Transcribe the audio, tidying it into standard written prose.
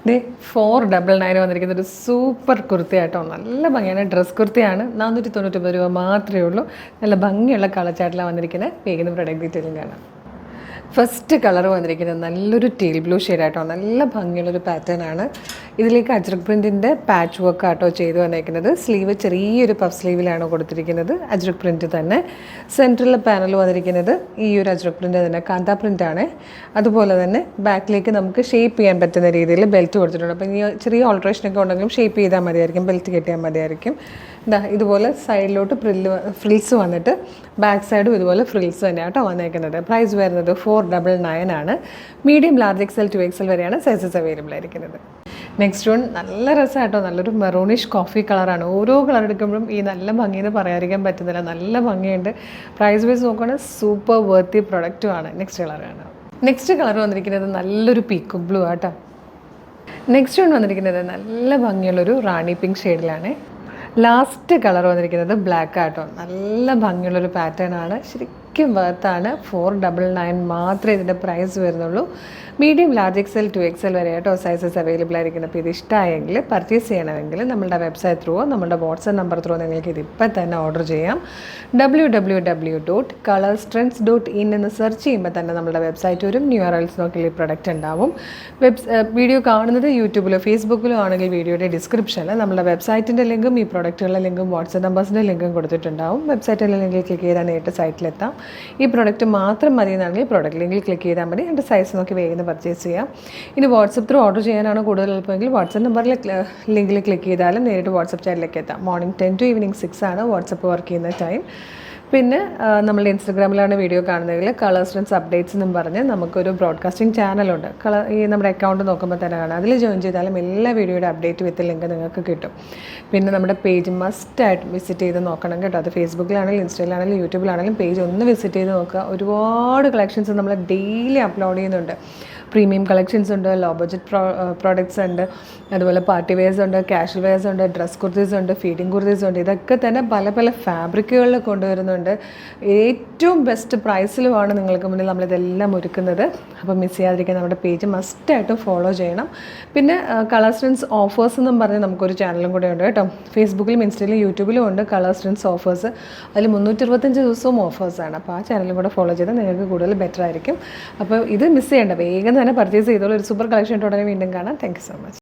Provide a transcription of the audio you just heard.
ദേ 499 വന്നിരിക്കുന്ന ഒരു സൂപ്പർ കുർത്തിയായിട്ടോ. നല്ല ഭംഗിയാണ്. ഡ്രസ് കുർത്തിയാണ്. 499 രൂപ മാത്രമേ ഉള്ളൂ. നല്ല ഭംഗിയുള്ള കളർ ചാർട്ടിലാണ് വന്നിരിക്കുന്നത്. വേഗം പ്രൊഡക്റ്റ് ഡീറ്റെയിലും കാണാം. ഫസ്റ്റ് കളർ വന്നിരിക്കുന്നത് നല്ലൊരു ടീൽ ബ്ലൂ ഷെയ്ഡായിട്ടോ. നല്ല ഭംഗിയുള്ളൊരു പാറ്റേൺ ആണ്. ഇതിലേക്ക് അജ്രക് പ്രിൻറ്റിൻ്റെ പാച്ച് വർക്ക് ആട്ടോ ചെയ്ത് വന്നിരിക്കുന്നത്. സ്ലീവ് ചെറിയൊരു പഫ് സ്ലീവിലാണ് കൊടുത്തിരിക്കുന്നത്. അജ്രക് പ്രിൻറ്റ് തന്നെ. സെൻട്രലിലെ പാനൽ വന്നിരിക്കുന്നത് ഈ ഒരു അജ്രക് പ്രിൻറ്റ് തന്നെ കാന്ത പ്രിൻ്റാണ്. അതുപോലെ തന്നെ ബാക്കിലേക്ക് നമുക്ക് ഷേപ്പ് ചെയ്യാൻ പറ്റുന്ന രീതിയിൽ ബെൽറ്റ് കൊടുത്തിട്ടുണ്ട്. അപ്പോൾ ഈ ചെറിയ ഓൾട്രേഷനൊക്കെ ഉണ്ടെങ്കിലും ഷേപ്പ് ചെയ്താൽ മതിയായിരിക്കും, ബെൽറ്റ് കെട്ടിയാൽ മതിയായിരിക്കും. ഇതുപോലെ സൈഡിലോട്ട് ഫ്രിൽസ് വന്നിട്ട് ബാക്ക് സൈഡും ഇതുപോലെ ഫ്രിൽസ് തന്നെയാണ് കേട്ടോ വന്നേക്കുന്നത്. പ്രൈസ് വരുന്നത് 499 ആണ്. Medium, large XL to XL വരെയാണ് സൈസസ് അവൈലബിൾ ആയിരിക്കുന്നത്. നെക്സ്റ്റ് വൺ നല്ല രസമായിട്ടോ. നല്ലൊരു മെറൂണിഷ് കോഫി കളറാണ്. ഓരോ കളർ എടുക്കുമ്പോഴും ഈ നല്ല ഭംഗിയെന്ന് പറയാതിരിക്കാൻ പറ്റുന്നില്ല. നല്ല ഭംഗിയുണ്ട്. പ്രൈസ് വൈസ് നോക്കുകയാണെങ്കിൽ സൂപ്പർ വർത്തി പ്രൊഡക്റ്റുമാണ്. നെക്സ്റ്റ് കളറാണ്. നെക്സ്റ്റ് കളർ വന്നിരിക്കുന്നത് നല്ലൊരു പീക്കോക്ക് ബ്ലൂ ആട്ടോ. നെക്സ്റ്റ് വൺ വന്നിരിക്കുന്നത് നല്ല ഭംഗിയുള്ളൊരു റാണി പിങ്ക് ഷെയ്ഡിലാണ്. ലാസ്റ്റ് കളർ വന്നിരിക്കുന്നത് ബ്ലാക്ക് ആട്ടോ. നല്ല ഭംഗിയുള്ളൊരു പാറ്റേൺ ആണ്. ശരിക്കും വർത്താണ്. 499 മാത്രമേ ഇതിൻ്റെ പ്രൈസ് വരുന്നുള്ളൂ. Medium, large XL to XL വരെ ആട്ടോ സൈസസ് അവൈലബിൾ ആയിരിക്കുന്നത്. അപ്പോൾ ഇത് ഇഷ്ടമായെങ്കിൽ പർച്ചേസ് ചെയ്യണമെങ്കിൽ നമ്മളുടെ വെബ്സൈറ്റ് ത്രൂവോ നമ്മുടെ വാട്സപ്പ് നമ്പർ ത്രൂവോ നിങ്ങൾക്ക് ഇത് ഇപ്പം തന്നെ ഓർഡർ ചെയ്യാം. www.colorstrends.in എന്ന് സെർച്ച് ചെയ്യുമ്പോൾ തന്നെ നമ്മുടെ വെബ്സൈറ്റ് വരും. ന്യൂ URLs നോക്കിയാൽ ഈ പ്രൊഡക്റ്റ് ഉണ്ടാവും. വീഡിയോ കാണുന്നത് യൂട്യൂബിലോ ഫേസ്ബുക്കിലോ ആണെങ്കിൽ വീഡിയോയുടെ ഡിസ്ക്രിപ്ഷനിൽ നമ്മുടെ വെബ്സൈറ്റിൻ്റെ ലിങ്കും ഈ പ്രൊഡക്റ്റുകളുടെ ലിങ്കും വാട്സപ്പ് നമ്പേഴ്സിൻ്റെ ലിങ്കും കൊടുത്തിട്ടുണ്ടാവും. വെബ്സൈറ്റിലെ ലിങ്കിൽ ക്ലിക്ക് ചെയ്താൽ നേരിട്ട് സൈറ്റിലെത്താം. ഈ പ്രൊഡക്റ്റ് മാത്രം മതി എന്നാണെങ്കിൽ പ്രൊഡക്റ്റ് ലിങ്കിൽ ക്ലിക്ക് ചെയ്താൽ മതി. എൻ്റെ സൈസ് നോക്കി വേഗം പർച്ചേസ് ചെയ്യാം. ഇനി വാട്സപ്പ് ത്രൂ ഓർഡർ ചെയ്യാനാണ് കൂടുതൽ എളുപ്പമെങ്കിൽ വാട്സപ്പ് നമ്പറിൽ ലിങ്കിൽ ക്ലിക്ക് ചെയ്താലും നേരിട്ട് വാട്സപ്പ് ചാറ്റിലേക്ക് എത്താം. മോർണിംഗ് 10 to ഈവനിങ് 6 ആണ് വാട്സപ്പ് വർക്ക് ചെയ്യുന്ന ടൈം. പിന്നെ നമ്മളുടെ ഇൻസ്റ്റഗ്രാമിലാണ് വീഡിയോ കാണുന്നതെങ്കിൽ കളേഴ്സ് ട്രെൻഡ്സ് അപ്ഡേറ്റ്സ് എന്നും പറഞ്ഞ് നമുക്കൊരു ബ്രോഡ്കാസ്റ്റിംഗ് ചാനലുണ്ട്. നമ്മുടെ അക്കൗണ്ട് നോക്കുമ്പോൾ തന്നെ കാണാം. അതിൽ ജോയിൻ ചെയ്താലും എല്ലാ വീഡിയോയുടെ അപ്ഡേറ്റ് വിത്ത് ലിങ്ക് നിങ്ങൾക്ക് കിട്ടും. പിന്നെ നമ്മുടെ പേജ് മസ്റ്റായിട്ട് വിസിറ്റ് ചെയ്ത് നോക്കണം കേട്ടോ. അത് ഫേസ്ബുക്കിലാണെങ്കിലും ഇൻസ്റ്റയിലാണെങ്കിലും യൂട്യൂബിലാണെങ്കിലും പേജ് ഒന്ന് വിസിറ്റ് ചെയ്ത് നോക്കുക. ഒരുപാട് കളക്ഷൻസ് നമ്മൾ ഡെയിലി അപ്ലോഡ് ചെയ്യുന്നുണ്ട്. പ്രീമിയം കളക്ഷൻസ് ഉണ്ട്, ലോ ബഡ്ജറ്റ് പ്രോഡക്റ്റ്സ് ഉണ്ട്, അതുപോലെ പാർട്ടി വെയർസ് ഉണ്ട്, കാഷ്വൽ വെയർസ് ഉണ്ട്, ഡ്രസ് കുർത്തീസ് ഉണ്ട്, ഫീഡിങ് കുർത്തീസ് ഉണ്ട്. ഇതൊക്കെ തന്നെ പല പല ഫാബ്രിക്കുകളിൽ കൊണ്ടുവരുന്നുണ്ട്. ഏറ്റവും ബെസ്റ്റ് പ്രൈസിലുമാണ് നിങ്ങൾക്ക് മുന്നിൽ നമ്മളിതെല്ലാം ഒരുക്കുന്നത്. അപ്പോൾ മിസ് ചെയ്യാതിരിക്കാൻ നമ്മുടെ പേജ് മസ്റ്റായിട്ടും ഫോളോ ചെയ്യണം. പിന്നെ കളേഴ്സ് ട്രെൻഡ്സ് ഓഫേഴ്സ് എന്നും പറഞ്ഞ് നമുക്കൊരു ചാനലും കൂടെ ഉണ്ട് കേട്ടോ. ഫേസ്ബുക്കിലും ഇൻസ്റ്റയിലും യൂട്യൂബിലും ഉണ്ട് കളേഴ്സ് ട്രെൻഡ്സ് ഓഫേഴ്സ്. അതിൽ 365 ദിവസവും ഓഫേഴ്സാണ്. അപ്പോൾ ആ ചാനലും കൂടെ ഫോളോ ചെയ്താൽ നിങ്ങൾക്ക് കൂടുതൽ ബെറ്റർ ആയിരിക്കും. അപ്പോൾ ഇത് മിസ് ചെയ്യേണ്ട, വേഗം തന്നെ പർച്ചേസ് ചെയ്തോളൂ. ഒരു സൂപ്പർ കളക്ഷൻ ഉടനെ വീണ്ടും കാണാം. Thank you so much.